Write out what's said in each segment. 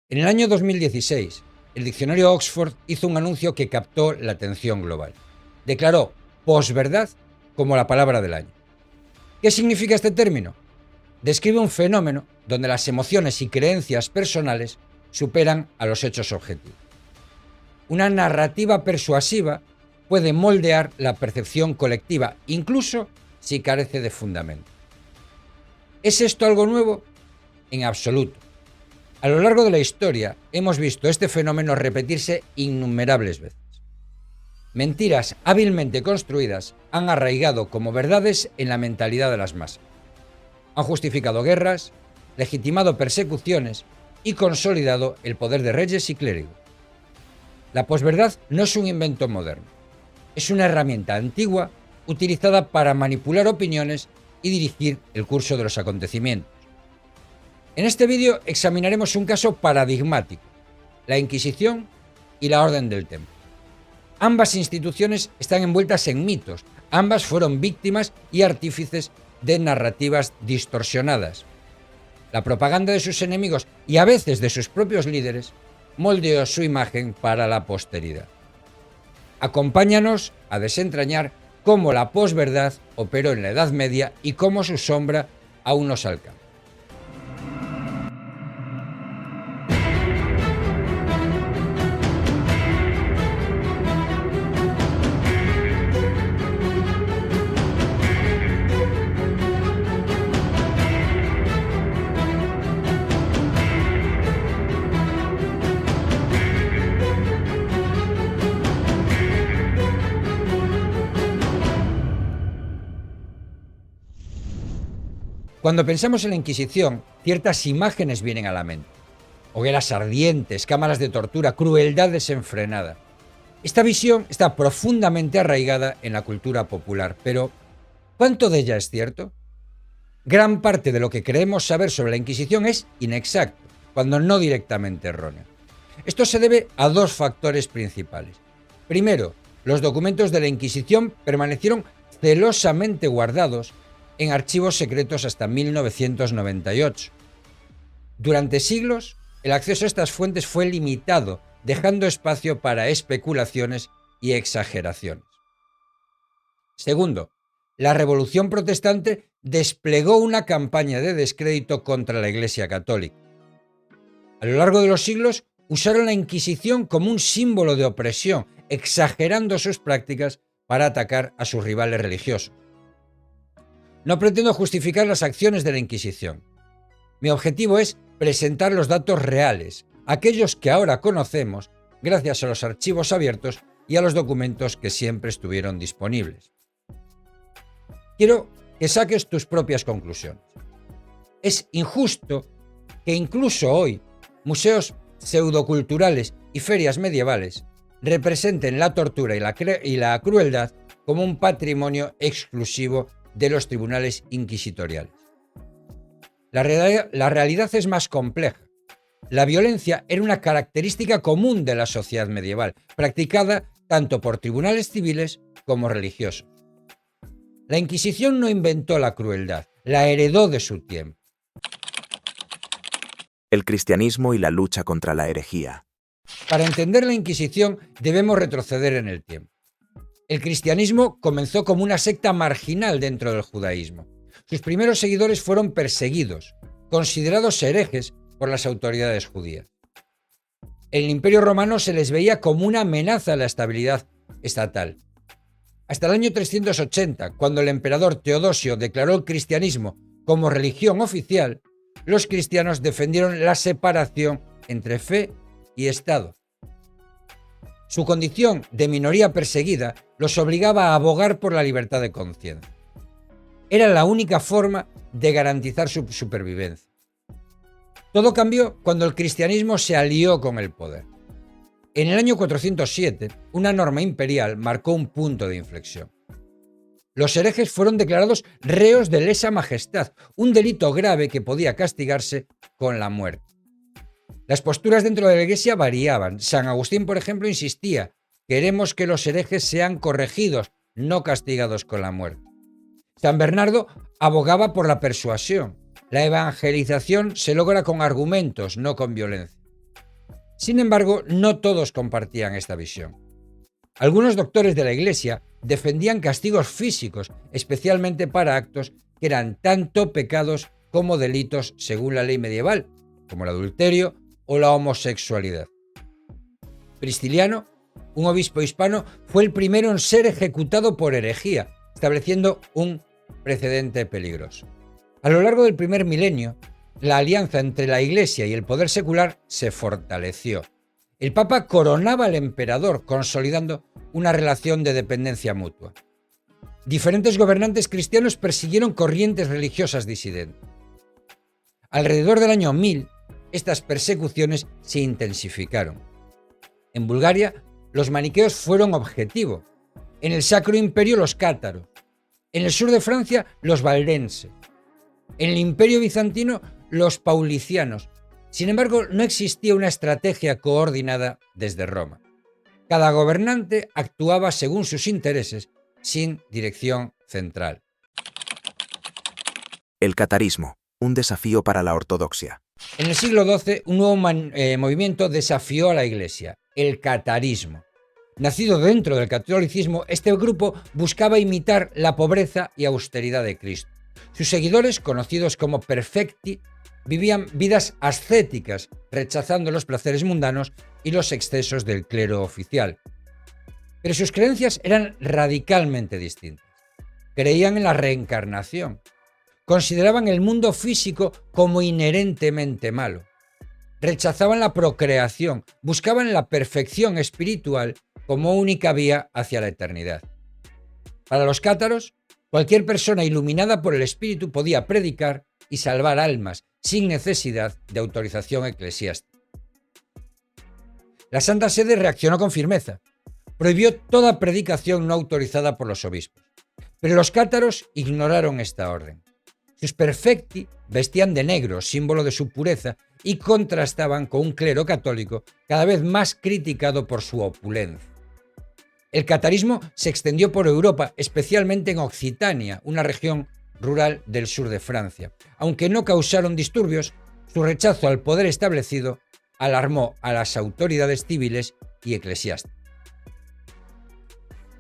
En el año 2016, el diccionario Oxford hizo un anuncio que captó la atención global. Declaró posverdad como la palabra del año. ¿Qué significa este término? Describe un fenómeno donde las emociones y creencias personales superan a los hechos objetivos. Una narrativa persuasiva puede moldear la percepción colectiva, incluso si carece de fundamento. ¿Es esto algo nuevo? En absoluto. A lo largo de la historia hemos visto este fenómeno repetirse innumerables veces. Mentiras hábilmente construidas han arraigado como verdades en la mentalidad de las masas. Han justificado guerras, legitimado persecuciones y consolidado el poder de reyes y clérigos. La posverdad no es un invento moderno, es una herramienta antigua utilizada para manipular opiniones y dirigir el curso de los acontecimientos. En este vídeo examinaremos un caso paradigmático, la Inquisición y la Orden del Temple. Ambas instituciones están envueltas en mitos, ambas fueron víctimas y artífices de narrativas distorsionadas. La propaganda de sus enemigos y a veces de sus propios líderes moldeó su imagen para la posteridad. Acompáñanos a desentrañar cómo la posverdad operó en la Edad Media y cómo su sombra aún nos alcanza. Cuando pensamos en la Inquisición, ciertas imágenes vienen a la mente. Hogueras ardientes, cámaras de tortura, crueldad desenfrenada. Esta visión está profundamente arraigada en la cultura popular, pero ¿cuánto de ella es cierto? Gran parte de lo que creemos saber sobre la Inquisición es inexacto, cuando no directamente erróneo. Esto se debe a dos factores principales. Primero, los documentos de la Inquisición permanecieron celosamente guardados en archivos secretos hasta 1998. Durante siglos, el acceso a estas fuentes fue limitado, dejando espacio para especulaciones y exageraciones. Segundo, la Revolución Protestante desplegó una campaña de descrédito contra la Iglesia Católica. A lo largo de los siglos, usaron la Inquisición como un símbolo de opresión, exagerando sus prácticas para atacar a sus rivales religiosos. No pretendo justificar las acciones de la Inquisición. Mi objetivo es presentar los datos reales, aquellos que ahora conocemos gracias a los archivos abiertos y a los documentos que siempre estuvieron disponibles. Quiero que saques tus propias conclusiones. Es injusto que incluso hoy museos pseudoculturales y ferias medievales representen la tortura y la crueldad como un patrimonio exclusivo de los tribunales inquisitoriales. La realidad es más compleja. La violencia era una característica común de la sociedad medieval, practicada tanto por tribunales civiles como religiosos. La Inquisición no inventó la crueldad, la heredó de su tiempo. El cristianismo y la lucha contra la herejía. Para entender la Inquisición debemos retroceder en el tiempo. El cristianismo comenzó como una secta marginal dentro del judaísmo. Sus primeros seguidores fueron perseguidos, considerados herejes por las autoridades judías. En el Imperio Romano se les veía como una amenaza a la estabilidad estatal. Hasta el año 380, cuando el emperador Teodosio declaró el cristianismo como religión oficial, los cristianos defendieron la separación entre fe y Estado. Su condición de minoría perseguida los obligaba a abogar por la libertad de conciencia. Era la única forma de garantizar su supervivencia. Todo cambió cuando el cristianismo se alió con el poder. En el año 407, una norma imperial marcó un punto de inflexión. Los herejes fueron declarados reos de lesa majestad, un delito grave que podía castigarse con la muerte. Las posturas dentro de la Iglesia variaban. San Agustín, por ejemplo, insistía: queremos que los herejes sean corregidos, no castigados con la muerte. San Bernardo abogaba por la persuasión. La evangelización se logra con argumentos, no con violencia. Sin embargo, no todos compartían esta visión. Algunos doctores de la Iglesia defendían castigos físicos, especialmente para actos que eran tanto pecados como delitos según la ley medieval, como el adulterio o la homosexualidad. Prisciliano, un obispo hispano, fue el primero en ser ejecutado por herejía, estableciendo un precedente peligroso. A lo largo del primer milenio, la alianza entre la Iglesia y el poder secular se fortaleció. El Papa coronaba al emperador, consolidando una relación de dependencia mutua. Diferentes gobernantes cristianos persiguieron corrientes religiosas disidentes. Alrededor del año 1000, estas persecuciones se intensificaron. En Bulgaria, los maniqueos fueron objetivo. En el Sacro Imperio, los cátaros. En el sur de Francia, los valdenses. En el Imperio bizantino, los paulicianos. Sin embargo, no existía una estrategia coordinada desde Roma. Cada gobernante actuaba según sus intereses, sin dirección central. El catarismo, un desafío para la ortodoxia. En el siglo XII, un nuevo movimiento desafió a la Iglesia, el catarismo. Nacido dentro del catolicismo, este grupo buscaba imitar la pobreza y austeridad de Cristo. Sus seguidores, conocidos como perfecti, vivían vidas ascéticas, rechazando los placeres mundanos y los excesos del clero oficial. Pero sus creencias eran radicalmente distintas. Creían en la reencarnación. Consideraban el mundo físico como inherentemente malo. Rechazaban la procreación, buscaban la perfección espiritual como única vía hacia la eternidad. Para los cátaros, cualquier persona iluminada por el Espíritu podía predicar y salvar almas, sin necesidad de autorización eclesiástica. La Santa Sede reaccionó con firmeza. Prohibió toda predicación no autorizada por los obispos. Pero los cátaros ignoraron esta orden. Sus perfecti vestían de negro, símbolo de su pureza, y contrastaban con un clero católico cada vez más criticado por su opulencia. El catarismo se extendió por Europa, especialmente en Occitania, una región rural del sur de Francia. Aunque no causaron disturbios, su rechazo al poder establecido alarmó a las autoridades civiles y eclesiásticas.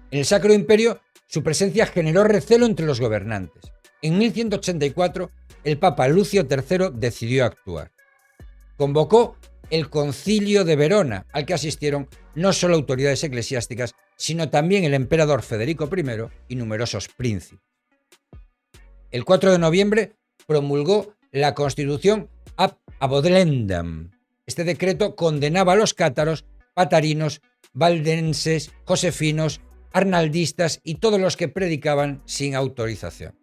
En el Sacro Imperio, su presencia generó recelo entre los gobernantes. En 1184, el Papa Lucio III decidió actuar. Convocó el Concilio de Verona, al que asistieron no solo autoridades eclesiásticas, sino también el emperador Federico I y numerosos príncipes. El 4 de noviembre promulgó la Constitución Ab Abodlendam. Este decreto condenaba a los cátaros, patarinos, valdenses, josefinos, arnaldistas y todos los que predicaban sin autorización.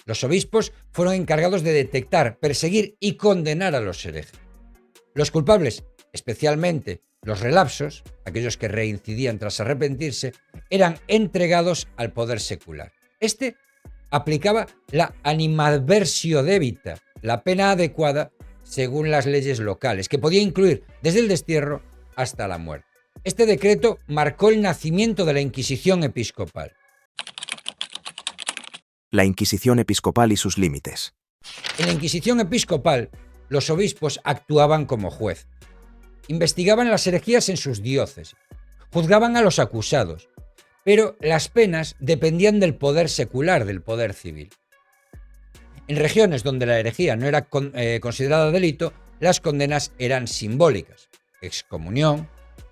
Los obispos fueron encargados de detectar, perseguir y condenar a los herejes. Los culpables, especialmente los relapsos, aquellos que reincidían tras arrepentirse, eran entregados al poder secular. Este aplicaba la animadversio debita, la pena adecuada según las leyes locales, que podía incluir desde el destierro hasta la muerte. Este decreto marcó el nacimiento de la Inquisición episcopal. La Inquisición episcopal y sus límites. En la Inquisición episcopal, los obispos actuaban como juez. Investigaban las herejías en sus diócesis, juzgaban a los acusados, pero las penas dependían del poder secular, del poder civil. En regiones donde la herejía no era considerada delito, las condenas eran simbólicas: excomunión,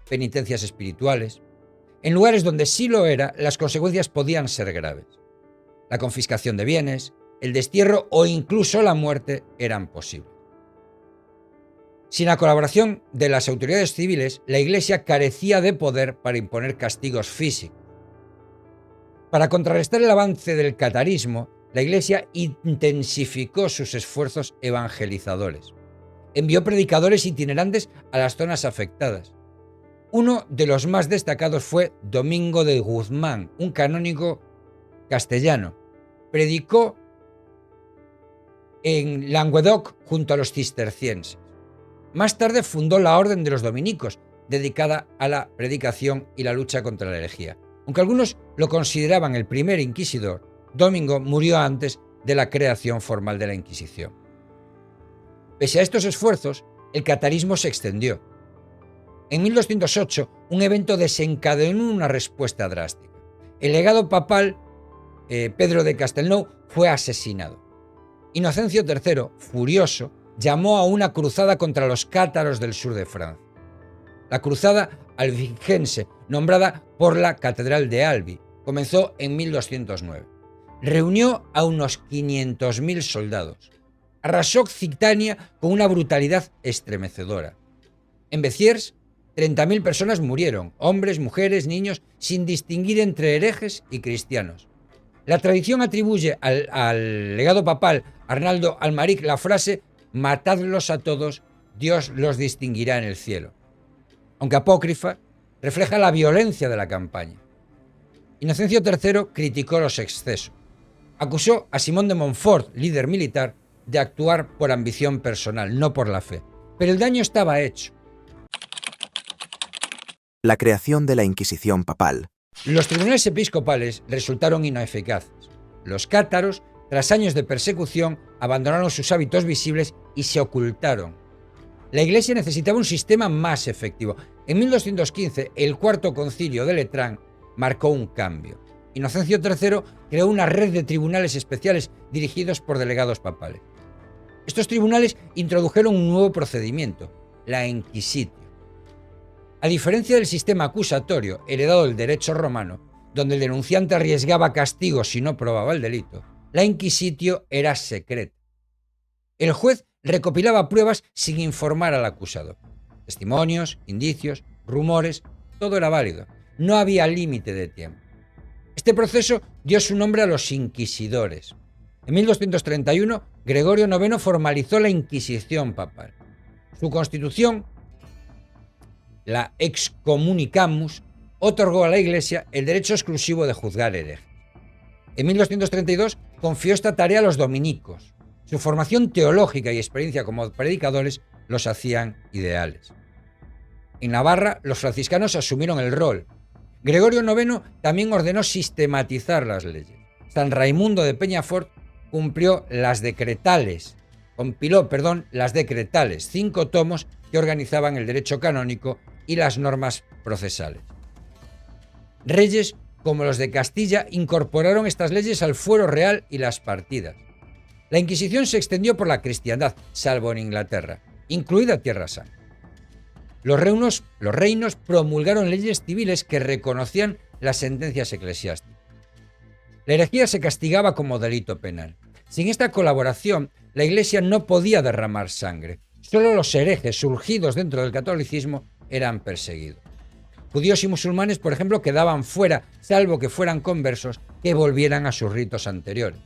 penitencias espirituales. En lugares donde sí lo era, las consecuencias podían ser graves. La confiscación de bienes, el destierro o incluso la muerte eran posibles. Sin la colaboración de las autoridades civiles, la Iglesia carecía de poder para imponer castigos físicos. Para contrarrestar el avance del catarismo, la Iglesia intensificó sus esfuerzos evangelizadores. Envió predicadores itinerantes a las zonas afectadas. Uno de los más destacados fue Domingo de Guzmán, un canónigo castellano. Predicó en Languedoc junto a los cistercienses. Más tarde fundó la Orden de los Dominicos, dedicada a la predicación y la lucha contra la herejía. Aunque algunos lo consideraban el primer inquisidor, Domingo murió antes de la creación formal de la Inquisición. Pese a estos esfuerzos, el catarismo se extendió. En 1208, un evento desencadenó una respuesta drástica. El legado papal, Pedro de Castelnau, fue asesinado. Inocencio III, furioso, llamó a una cruzada contra los cátaros del sur de Francia. La cruzada albigense, nombrada por la Catedral de Albi, comenzó en 1209. Reunió a unos 500.000 soldados. Arrasó Occitania con una brutalidad estremecedora. En Béziers, 30.000 personas murieron, hombres, mujeres, niños, sin distinguir entre herejes y cristianos. La tradición atribuye al legado papal Arnaldo Almaric la frase «matadlos a todos, Dios los distinguirá en el cielo». Aunque apócrifa, refleja la violencia de la campaña. Inocencio III criticó los excesos. Acusó a Simón de Montfort, líder militar, de actuar por ambición personal, no por la fe. Pero el daño estaba hecho. La creación de la Inquisición papal. Los tribunales episcopales resultaron ineficaces. Los cátaros, tras años de persecución, abandonaron sus hábitos visibles y se ocultaron. La Iglesia necesitaba un sistema más efectivo. En 1215, el Cuarto Concilio de Letrán marcó un cambio. Inocencio III creó una red de tribunales especiales dirigidos por delegados papales. Estos tribunales introdujeron un nuevo procedimiento, la inquisitio. A diferencia del sistema acusatorio heredado del derecho romano, donde el denunciante arriesgaba castigo si no probaba el delito, la inquisitio era secreta. El juez recopilaba pruebas sin informar al acusado. Testimonios, indicios, rumores, todo era válido. No había límite de tiempo. Este proceso dio su nombre a los inquisidores. En 1231, Gregorio IX formalizó la Inquisición papal. Su constitución, la Excommunicamus, otorgó a la Iglesia el derecho exclusivo de juzgar herejes. En 1232 confió esta tarea a los dominicos. Su formación teológica y experiencia como predicadores los hacían ideales. En Navarra, los franciscanos asumieron el rol. Gregorio IX también ordenó sistematizar las leyes. San Raimundo de Peñafort compiló las decretales, 5 tomos que organizaban el derecho canónico y las normas procesales. Reyes como los de Castilla incorporaron estas leyes al fuero real y las partidas. La Inquisición se extendió por la cristiandad, salvo en Inglaterra, incluida Tierra Santa. Los reinos promulgaron leyes civiles que reconocían las sentencias eclesiásticas. La herejía se castigaba como delito penal. Sin esta colaboración, la Iglesia no podía derramar sangre. Solo los herejes surgidos dentro del catolicismo eran perseguidos. Judíos y musulmanes, por ejemplo, quedaban fuera, salvo que fueran conversos que volvieran a sus ritos anteriores.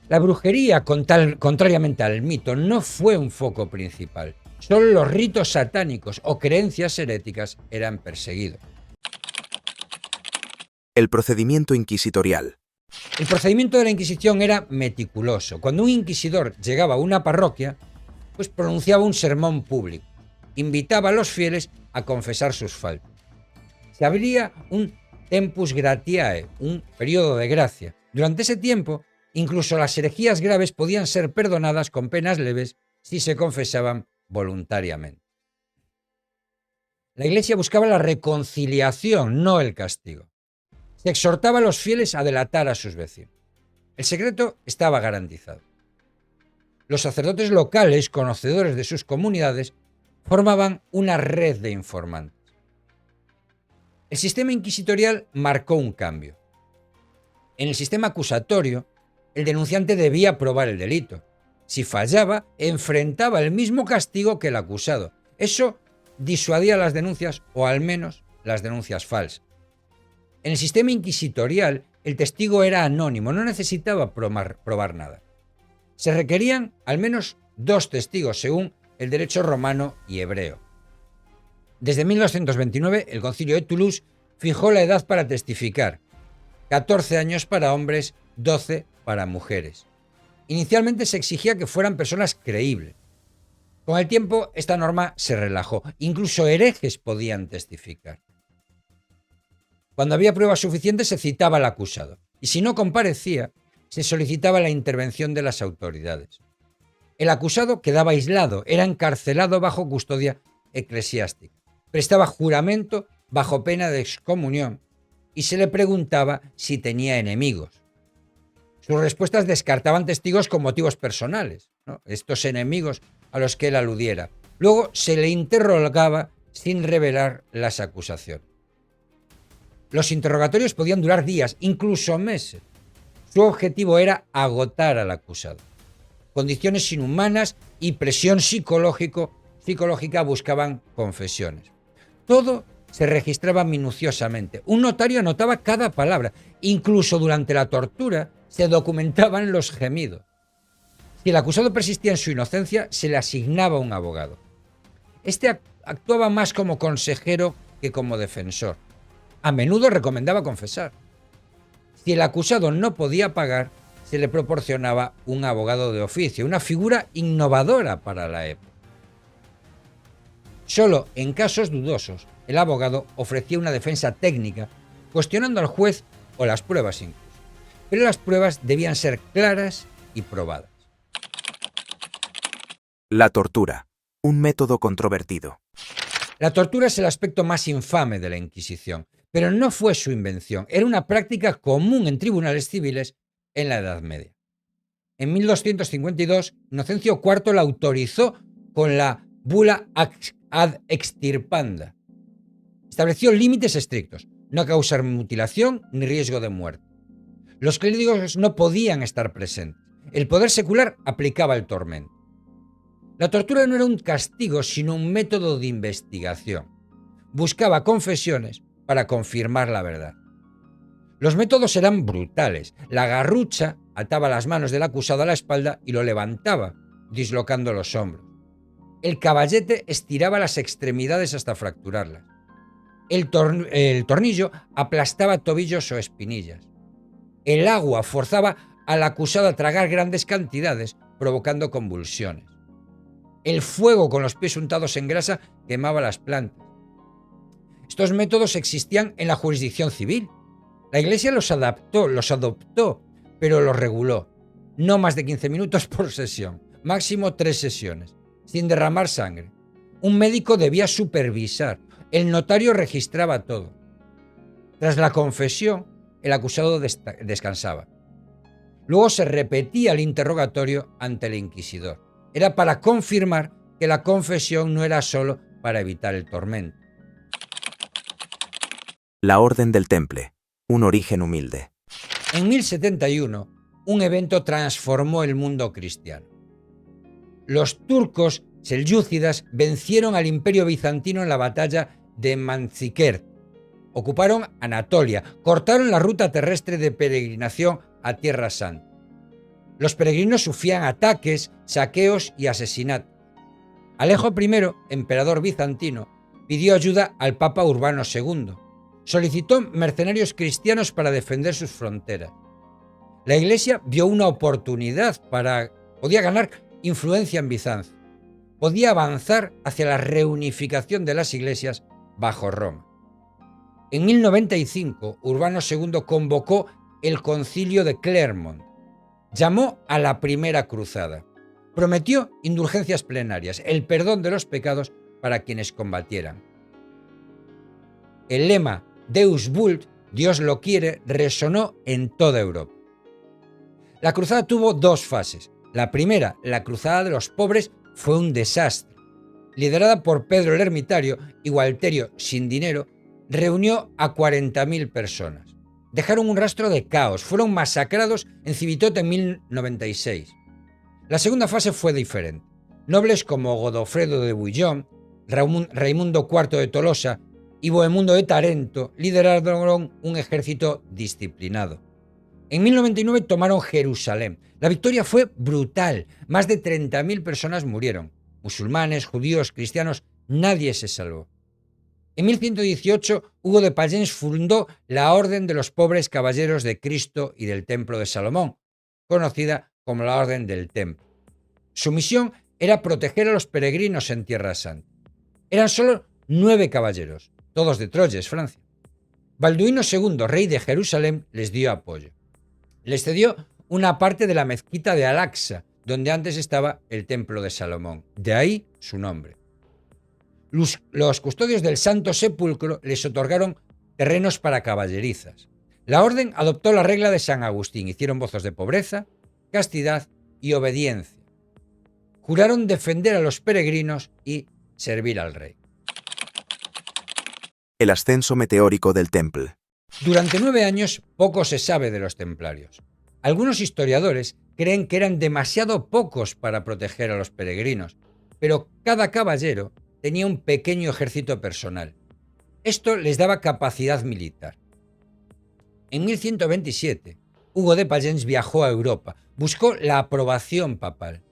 La brujería, contrariamente al mito, no fue un foco principal. Solo los ritos satánicos o creencias heréticas eran perseguidos. El procedimiento inquisitorial. El procedimiento de la Inquisición era meticuloso. Cuando un inquisidor llegaba a una parroquia, pues pronunciaba un sermón público. Invitaba a los fieles a confesar sus faltas. Se abría un tempus gratiae, un periodo de gracia. Durante ese tiempo, incluso las herejías graves podían ser perdonadas con penas leves si se confesaban voluntariamente. La Iglesia buscaba la reconciliación, no el castigo. Se exhortaba a los fieles a delatar a sus vecinos. El secreto estaba garantizado. Los sacerdotes locales, conocedores de sus comunidades, formaban una red de informantes. El sistema inquisitorial marcó un cambio. En el sistema acusatorio, el denunciante debía probar el delito. Si fallaba, enfrentaba el mismo castigo que el acusado. Eso disuadía las denuncias, o al menos las denuncias falsas. En el sistema inquisitorial, el testigo era anónimo, no necesitaba probar nada. Se requerían al menos 2 testigos, según el derecho romano y hebreo. Desde 1229, el Concilio de Toulouse fijó la edad para testificar: 14 años para hombres, 12 para mujeres. Inicialmente se exigía que fueran personas creíbles. Con el tiempo, esta norma se relajó. Incluso herejes podían testificar. Cuando había pruebas suficientes, se citaba al acusado. Y si no comparecía, se solicitaba la intervención de las autoridades. El acusado quedaba aislado, era encarcelado bajo custodia eclesiástica. Prestaba juramento bajo pena de excomunión y se le preguntaba si tenía enemigos. Sus respuestas descartaban testigos con motivos personales, ¿no? Estos enemigos a los que él aludiera. Luego se le interrogaba sin revelar las acusaciones. Los interrogatorios podían durar días, incluso meses. Su objetivo era agotar al acusado. Condiciones inhumanas y presión psicológica buscaban confesiones. Todo se registraba minuciosamente. Un notario anotaba cada palabra. Incluso durante la tortura se documentaban los gemidos. Si el acusado persistía en su inocencia, se le asignaba un abogado. Este actuaba más como consejero que como defensor. A menudo recomendaba confesar. Si el acusado no podía pagar, se le proporcionaba un abogado de oficio, una figura innovadora para la época. Solo en casos dudosos, el abogado ofrecía una defensa técnica, cuestionando al juez o las pruebas incluso. Pero las pruebas debían ser claras y probadas. La tortura, un método controvertido. La tortura es el aspecto más infame de la Inquisición, pero no fue su invención, era una práctica común en tribunales civiles en la Edad Media. En 1252, Inocencio IV la autorizó con la Bula ad extirpanda. Estableció límites estrictos, no causar mutilación ni riesgo de muerte. Los clérigos no podían estar presentes. El poder secular aplicaba el tormento. La tortura no era un castigo, sino un método de investigación. Buscaba confesiones para confirmar la verdad. Los métodos eran brutales. La garrucha ataba las manos del acusado a la espalda y lo levantaba, dislocando los hombros. El caballete estiraba las extremidades hasta fracturarlas. El tornillo aplastaba tobillos o espinillas. El agua forzaba al acusado a tragar grandes cantidades, provocando convulsiones. El fuego con los pies untados en grasa quemaba las plantas. Estos métodos existían en la jurisdicción civil. La Iglesia los adoptó, pero los reguló. No más de 15 minutos por sesión, máximo 3 sesiones, sin derramar sangre. Un médico debía supervisar. El notario registraba todo. Tras la confesión, el acusado descansaba. Luego se repetía el interrogatorio ante el inquisidor. Era para confirmar que la confesión no era solo para evitar el tormento. La Orden del Temple, un origen humilde. En 1071, un evento transformó el mundo cristiano. Los turcos selyúcidas vencieron al Imperio bizantino en la batalla de Manzikert. Ocuparon Anatolia, cortaron la ruta terrestre de peregrinación a Tierra Santa. Los peregrinos sufrían ataques, saqueos y asesinatos. Alejo I, emperador bizantino, pidió ayuda al Papa Urbano II. Solicitó mercenarios cristianos para defender sus fronteras. La Iglesia vio una oportunidad podía ganar influencia en Bizancio. Podía avanzar hacia la reunificación de las iglesias bajo Roma. En 1095, Urbano II convocó el Concilio de Clermont. Llamó a la Primera Cruzada. Prometió indulgencias plenarias, el perdón de los pecados para quienes combatieran. El lema Deus vult, Dios lo quiere, resonó en toda Europa. La cruzada tuvo 2 fases. La primera, la cruzada de los pobres, fue un desastre. Liderada por Pedro el Ermitario y Gualterio sin dinero, reunió a 40.000 personas. Dejaron un rastro de caos, fueron masacrados en Civitote en 1096. La segunda fase fue diferente. Nobles como Godofredo de Bouillon, Raimundo IV de Tolosa y Bohemundo de Tarento lideraron un ejército disciplinado. En 1099 tomaron Jerusalén. La victoria fue brutal. Más de 30.000 personas murieron. Musulmanes, judíos, cristianos, nadie se salvó. En 1118, Hugo de Payens fundó la Orden de los Pobres Caballeros de Cristo y del Templo de Salomón, conocida como la Orden del Templo. Su misión era proteger a los peregrinos en Tierra Santa. Eran solo 9 caballeros, todos de Troyes, Francia. Balduino II, rey de Jerusalén, les dio apoyo. Les cedió una parte de la mezquita de Al-Aqsa, donde antes estaba el Templo de Salomón. De ahí su nombre. Los custodios del Santo Sepulcro les otorgaron terrenos para caballerizas. La orden adoptó la regla de San Agustín, hicieron votos de pobreza, castidad y obediencia. Juraron defender a los peregrinos y servir al rey. El ascenso meteórico del Temple. Durante 9 años poco se sabe de los templarios. Algunos historiadores creen que eran demasiado pocos para proteger a los peregrinos, pero cada caballero tenía un pequeño ejército personal. Esto les daba capacidad militar. En 1127, Hugo de Pallens viajó a Europa, buscó la aprobación papal.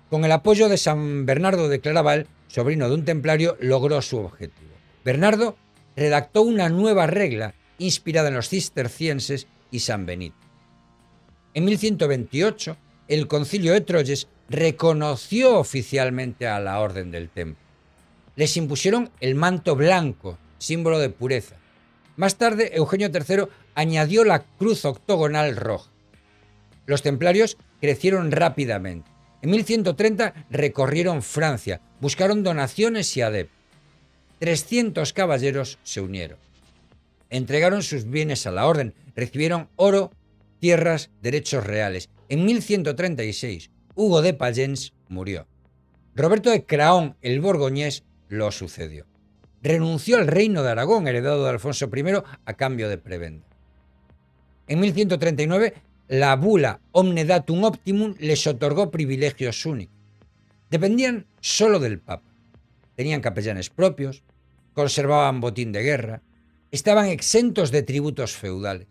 Con el apoyo de San Bernardo de Claraval, sobrino de un templario, logró su objetivo. Bernardo redactó una nueva regla inspirada en los cistercienses y San Benito. En 1128, el Concilio de Troyes reconoció oficialmente a la Orden del Temple. Les impusieron el manto blanco, símbolo de pureza. Más tarde, Eugenio III añadió la cruz octogonal roja. Los templarios crecieron rápidamente. En 1130 recorrieron Francia, buscaron donaciones y adeptos. 300 caballeros se unieron. Entregaron sus bienes a la orden, recibieron oro, tierras, derechos reales. En 1136, Hugo de Pallens murió. Roberto de Craón, el borgoñés, lo sucedió. Renunció al reino de Aragón, heredado de Alfonso I, a cambio de prebenda. En 1139, la bula Omne Datum Optimum les otorgó privilegios únicos. Dependían solo del Papa. Tenían capellanes propios, conservaban botín de guerra, estaban exentos de tributos feudales.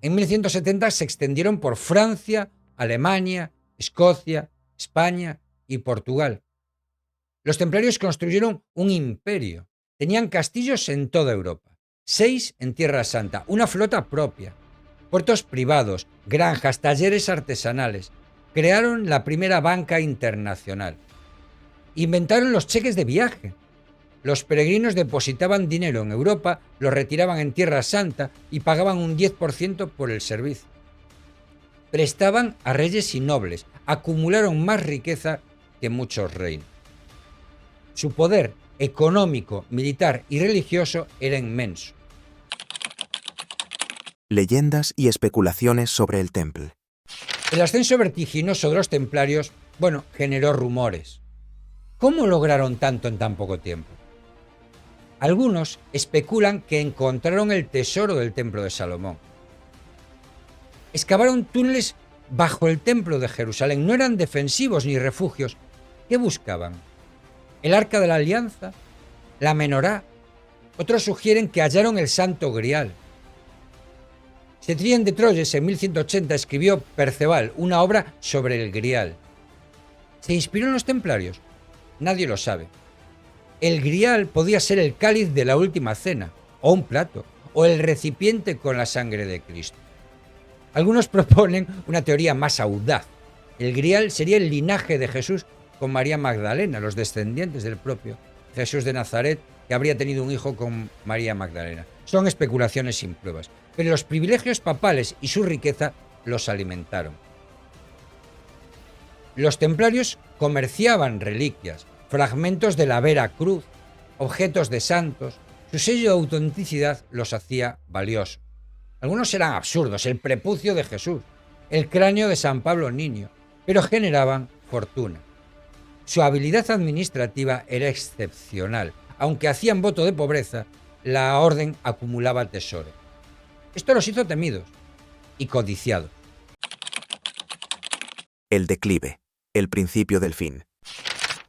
En 1170 se extendieron por Francia, Alemania, Escocia, España y Portugal. Los templarios construyeron un imperio. Tenían castillos en toda Europa, 6 en Tierra Santa, una flota propia, puertos privados, granjas, talleres artesanales. Crearon la primera banca internacional. Inventaron los cheques de viaje. Los peregrinos depositaban dinero en Europa, lo retiraban en Tierra Santa y pagaban un 10% por el servicio. Prestaban a reyes y nobles, acumularon más riqueza que muchos reinos. Su poder económico, militar y religioso era inmenso. Leyendas y especulaciones sobre el Temple. El ascenso vertiginoso de los templarios, generó rumores. ¿Cómo lograron tanto en tan poco tiempo? Algunos especulan que encontraron el tesoro del templo de Salomón. Excavaron túneles bajo el templo de Jerusalén. No eran defensivos ni refugios. ¿Qué buscaban? ¿El Arca de la Alianza? ¿La Menorá? Otros sugieren que hallaron el Santo Grial. Cetrien de Troyes en 1180 escribió Perceval, una obra sobre el Grial. ¿Se inspiró en los templarios? Nadie lo sabe. El Grial podía ser el cáliz de la última cena, o un plato, o el recipiente con la sangre de Cristo. Algunos proponen una teoría más audaz. El Grial sería el linaje de Jesús con María Magdalena, los descendientes del propio Jesús de Nazaret, que habría tenido un hijo con María Magdalena. Son especulaciones sin pruebas, pero los privilegios papales y su riqueza los alimentaron. Los templarios comerciaban reliquias, fragmentos de la Vera Cruz, objetos de santos. Su sello de autenticidad los hacía valiosos. Algunos eran absurdos, el prepucio de Jesús, el cráneo de San Pablo Niño, pero generaban fortuna. Su habilidad administrativa era excepcional. Aunque hacían voto de pobreza, la orden acumulaba tesoro. Esto los hizo temidos y codiciados. El declive, el principio del fin.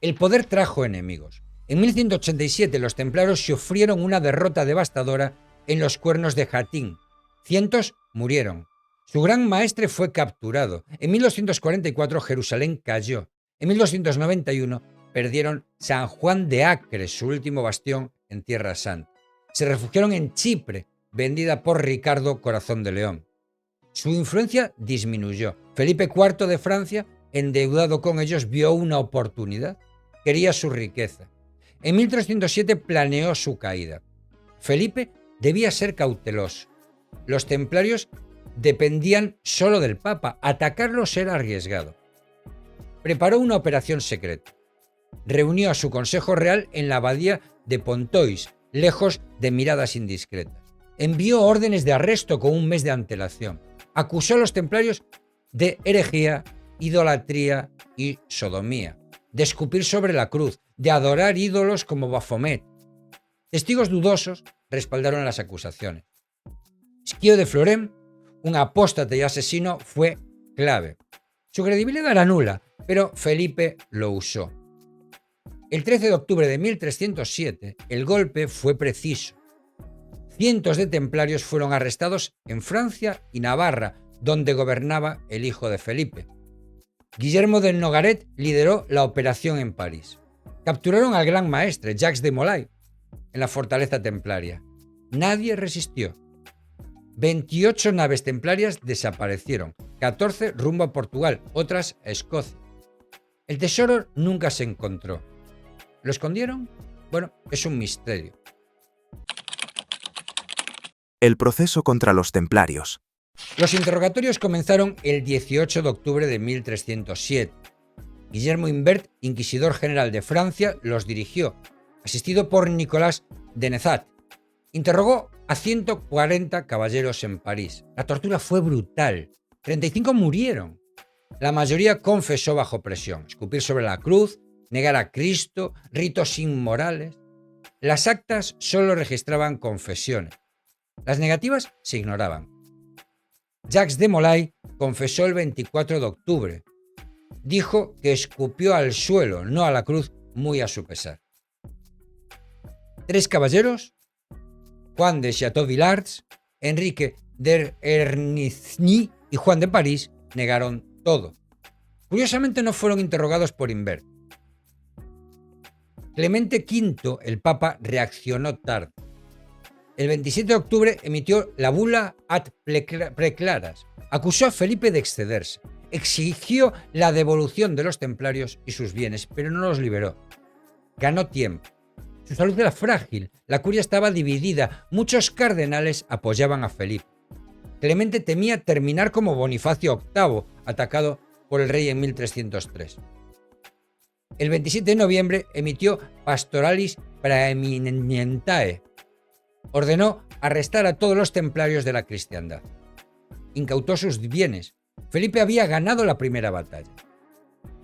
El poder trajo enemigos. En 1187 los templarios sufrieron una derrota devastadora en los Cuernos de Jatín. Cientos murieron. Su gran maestre fue capturado. En 1244 Jerusalén cayó. En 1291 perdieron San Juan de Acre, su último bastión en Tierra Santa. Se refugiaron en Chipre, vendida por Ricardo Corazón de León. Su influencia disminuyó. Felipe IV de Francia, endeudado con ellos, vio una oportunidad. Quería su riqueza. En 1307 planeó su caída. Felipe debía ser cauteloso. Los templarios dependían solo del Papa. Atacarlos era arriesgado. Preparó una operación secreta. reunió a su consejo real en la abadía de Pontoise, lejos de miradas indiscretas. Envió órdenes de arresto con un mes de antelación. Acusó a los templarios de herejía, idolatría y sodomía, de escupir sobre la cruz, de adorar ídolos como Baphomet. Testigos dudosos respaldaron las acusaciones. Schio de Florem, un apóstata y asesino, fue clave. Su credibilidad era nula, pero Felipe lo usó. El 13 de octubre de 1307, el golpe fue preciso. Cientos de templarios fueron arrestados en Francia y Navarra, donde gobernaba el hijo de Felipe. Guillermo de Nogaret lideró la operación en París. Capturaron al gran maestre, Jacques de Molay, en la fortaleza templaria. Nadie resistió. 28 naves templarias desaparecieron, 14 rumbo a Portugal, otras a Escocia. El tesoro nunca se encontró. ¿Lo escondieron? Bueno, es un misterio. El proceso contra los templarios. Los interrogatorios comenzaron el 18 de octubre de 1307. Guillermo Imbert, inquisidor general de Francia, los dirigió, asistido por Nicolás de Nezat. Interrogó a 140 caballeros en París. La tortura fue brutal. 35 murieron. La mayoría confesó bajo presión. Escupir sobre la cruz, negar a Cristo, ritos inmorales. Las actas solo registraban confesiones. Las negativas se ignoraban. Jacques de Molay confesó el 24 de octubre. Dijo que escupió al suelo, no a la cruz, muy a su pesar. 3 caballeros, Juan de Chateau-Villars, Enrique de Ernigny y Juan de París, negaron todo. Curiosamente no fueron interrogados por Imbert. Clemente V, el Papa, reaccionó tarde. El 27 de octubre emitió la bula ad preclaras. Acusó a Felipe de excederse. Exigió la devolución de los templarios y sus bienes, pero no los liberó. Ganó tiempo. Su salud era frágil, la curia estaba dividida, muchos cardenales apoyaban a Felipe. Clemente temía terminar como Bonifacio VIII, atacado por el rey en 1303. El 27 de noviembre emitió Pastoralis Praeminentiae. Ordenó arrestar a todos los templarios de la cristiandad. Incautó sus bienes. Felipe había ganado la primera batalla.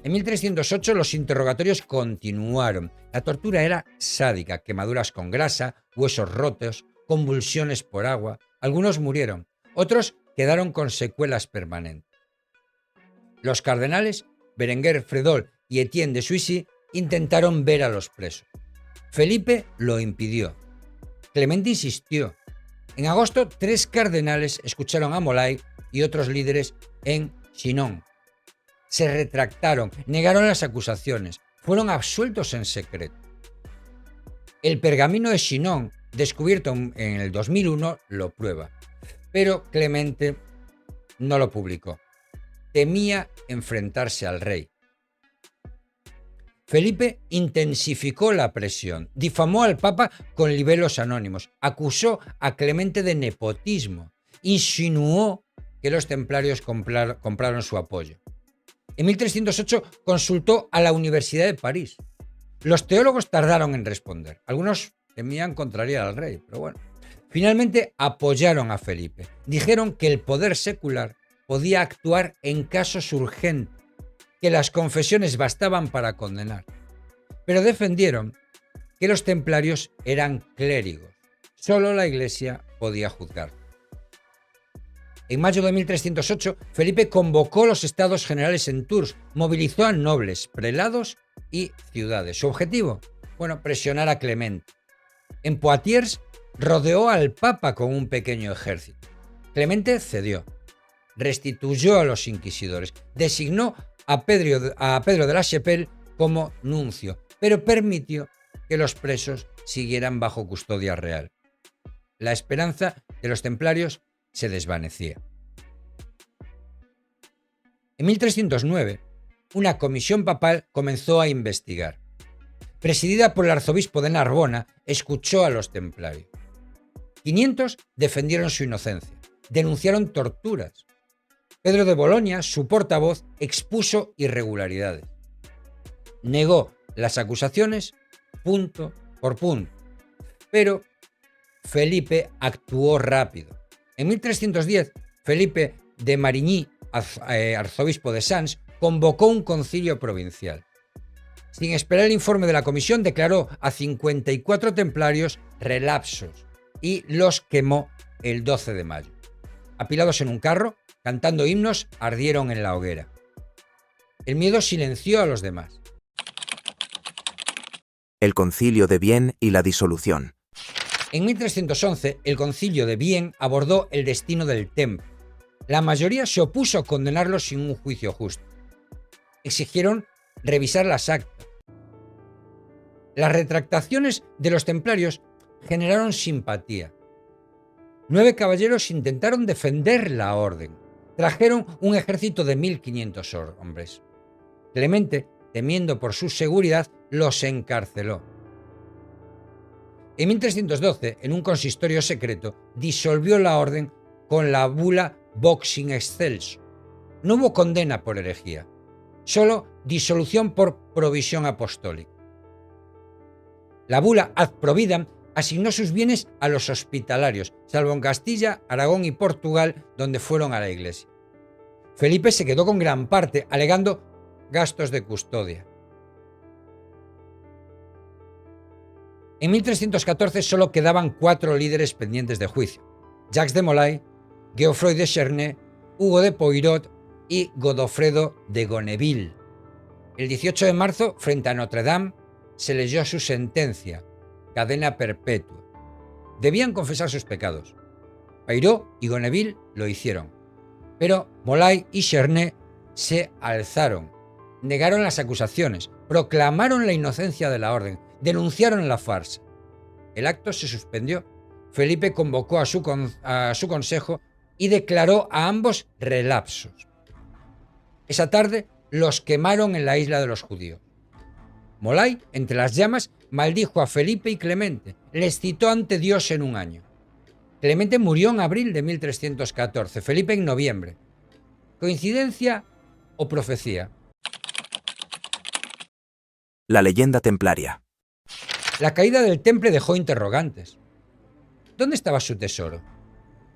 En 1308 los interrogatorios continuaron. La tortura era sádica, quemaduras con grasa, huesos rotos, convulsiones por agua. Algunos murieron, otros quedaron con secuelas permanentes. Los cardenales, Berenguer Fredol y Etienne de Suissy, intentaron ver a los presos. Felipe lo impidió. Clemente insistió. En agosto, 3 cardenales escucharon a Molay y otros líderes en Chinon. Se retractaron, negaron las acusaciones, fueron absueltos en secreto. El pergamino de Chinon, descubierto en el 2001, lo prueba, pero Clemente no lo publicó. Temía enfrentarse al rey. Felipe intensificó la presión, difamó al Papa con libelos anónimos, acusó a Clemente de nepotismo, insinuó que los templarios compraron su apoyo. En 1308 consultó a la Universidad de París. Los teólogos tardaron en responder. Algunos temían contrariar al rey, pero bueno. Finalmente apoyaron a Felipe. Dijeron que el poder secular podía actuar en casos urgentes, que las confesiones bastaban para condenar. Pero defendieron que los templarios eran clérigos. Solo la Iglesia podía juzgar. En mayo de 1308, Felipe convocó los estados generales en Tours, movilizó a nobles, prelados y ciudades. ¿Su objetivo? Bueno, presionar a Clemente. En Poitiers rodeó al Papa con un pequeño ejército. Clemente cedió. Restituyó a los inquisidores. Designó a Pedro de la Chapelle como nuncio, pero permitió que los presos siguieran bajo custodia real. La esperanza de los templarios se desvanecía. En 1309, una comisión papal comenzó a investigar. Presidida por el arzobispo de Narbona, escuchó a los templarios. 500 defendieron su inocencia, denunciaron torturas. Pedro de Bolonia, su portavoz, expuso irregularidades. Negó las acusaciones punto por punto. Pero Felipe actuó rápido. En 1310, Felipe de Marigny, arzobispo de Sens, convocó un concilio provincial. Sin esperar el informe de la comisión, declaró a 54 templarios relapsos y los quemó el 12 de mayo. Apilados en un carro, cantando himnos, ardieron en la hoguera. El miedo silenció a los demás. El Concilio de Vienne y la disolución. En 1311, el Concilio de Vienne abordó el destino del templo. La mayoría se opuso a condenarlo sin un juicio justo. Exigieron revisar las actas. Las retractaciones de los templarios generaron simpatía. 9 caballeros intentaron defender la orden. Trajeron un ejército de 1500 hombres. Clemente, temiendo por su seguridad, los encarceló. En 1312, en un consistorio secreto, disolvió la orden con la bula Vox in excelso. No hubo condena por herejía, solo disolución por provisión apostólica. La bula Ad Providam asignó sus bienes a los hospitalarios, salvo en Castilla, Aragón y Portugal, donde fueron a la iglesia. Felipe se quedó con gran parte, alegando gastos de custodia. En 1314 solo quedaban 4 líderes pendientes de juicio: Jacques de Molay, Geoffroy de Chernay, Hugo de Poirot y Godofredo de Gonneville. El 18 de marzo, frente a Notre Dame, se leyó su sentencia: cadena perpetua. Debían confesar sus pecados. Poirot y Gonneville lo hicieron, pero Molay y Chernay se alzaron, negaron las acusaciones, proclamaron la inocencia de la orden, denunciaron la farsa. El acto se suspendió. Felipe convocó a su consejo y declaró a ambos relapsos. Esa tarde los quemaron en la isla de los judíos. Molay, entre las llamas, maldijo a Felipe y Clemente, les citó ante Dios en un año. Clemente murió en abril de 1314, Felipe en noviembre. ¿Coincidencia o profecía? La leyenda templaria. La caída del Temple dejó interrogantes. ¿Dónde estaba su tesoro?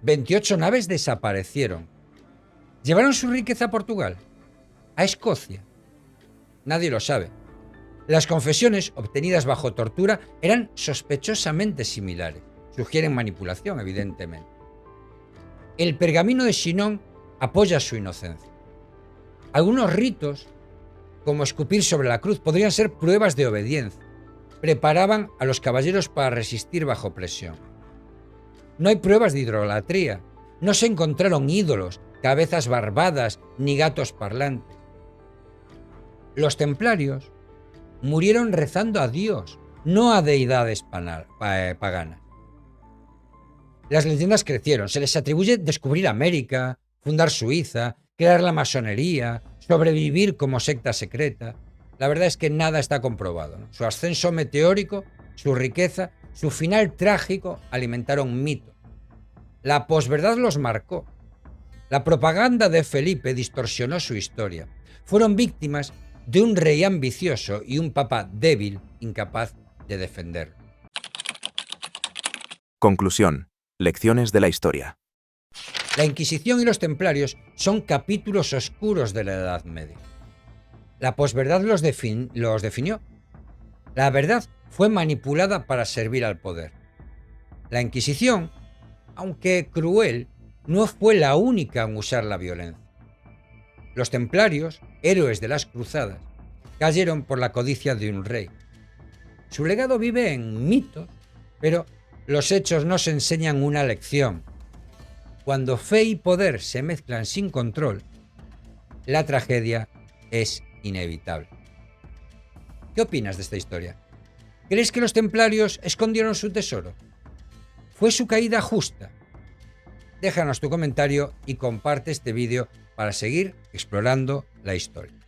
28 naves desaparecieron. ¿Llevaron su riqueza a Portugal? ¿A Escocia? Nadie lo sabe. Las confesiones obtenidas bajo tortura eran sospechosamente similares. Sugieren manipulación, evidentemente. El pergamino de Chinon apoya su inocencia. Algunos ritos, como escupir sobre la cruz, podrían ser pruebas de obediencia. Preparaban a los caballeros para resistir bajo presión. No hay pruebas de idolatría. No se encontraron ídolos, cabezas barbadas ni gatos parlantes. Los templarios murieron rezando a Dios, no a deidades paganas. Las leyendas crecieron. Se les atribuye descubrir América, fundar Suiza, crear la masonería, sobrevivir como secta secreta. La verdad es que nada está comprobado, ¿no? Su ascenso meteórico, su riqueza, su final trágico alimentaron mitos. La posverdad los marcó. La propaganda de Felipe distorsionó su historia. Fueron víctimas de un rey ambicioso y un papa débil, incapaz de defenderlo. Conclusión. Lecciones de la historia. La Inquisición y los templarios son capítulos oscuros de la Edad Media. La posverdad los definió. La verdad fue manipulada para servir al poder. La Inquisición, aunque cruel, no fue la única en usar la violencia. Los templarios, héroes de las cruzadas, cayeron por la codicia de un rey. Su legado vive en mitos, pero los hechos nos enseñan una lección. Cuando fe y poder se mezclan sin control, la tragedia es inevitable. ¿Qué opinas de esta historia? ¿Crees que los templarios escondieron su tesoro? ¿Fue su caída justa? Déjanos tu comentario y comparte este vídeo para seguir explorando la historia.